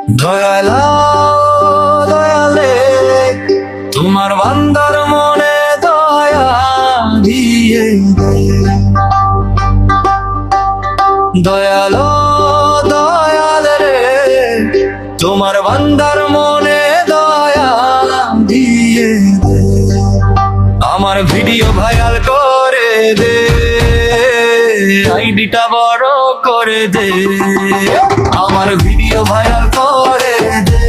দয়ালা দয়ালে তোমার বান্দার মনে দয়া দিয়ে দে। দয়ালো দয়ালে রে তোমার বান্দার মনে দয়া দিয়ে দে। আমার ভিডিও ভাইরাল করে দে, আইডিটা বড় করে দে। আমার ভিডিও ভাইরাল করে দে,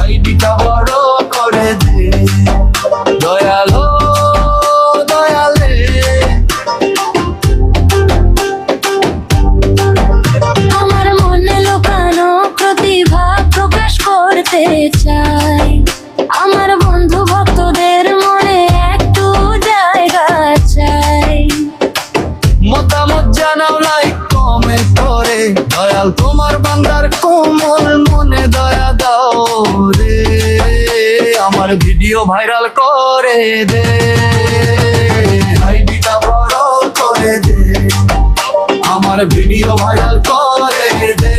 আইডিটা বড় করে দে। দয়ালো দয়ালে আমার মনে লুকানো প্রতিভা প্রকাশ করতে চাই। আমার বন্ধু ভক্তদের মনে একটু জায়গা চাই। মতামত জানাও, লাইক কমেন্ট করে। দয়াল তোমার বান্দার কোমল মনে দয়া দাও রে। আমার ভিডিও ভাইরাল করে দে, আইডিটা বড় করে দে। আমার ভিডিও ভাইরাল করে দে,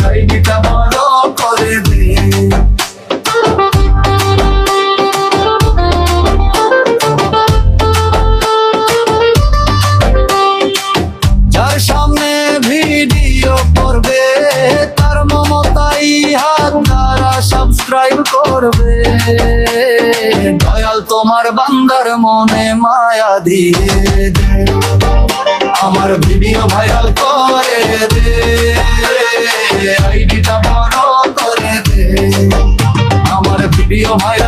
আইডিটা বড় করে দে। যার সামনে ভিডিও করবে তার মমতাই হাত দ্বারা সাবস্ক্রাইব করবে। দয়াল তোমার বান্দার মনে মায়া দিয়ে দে। আমার ভিডিও ভাইরাল করে দে, আইডিটা বড় করে দে। আমার ভিডিও ভাইরাল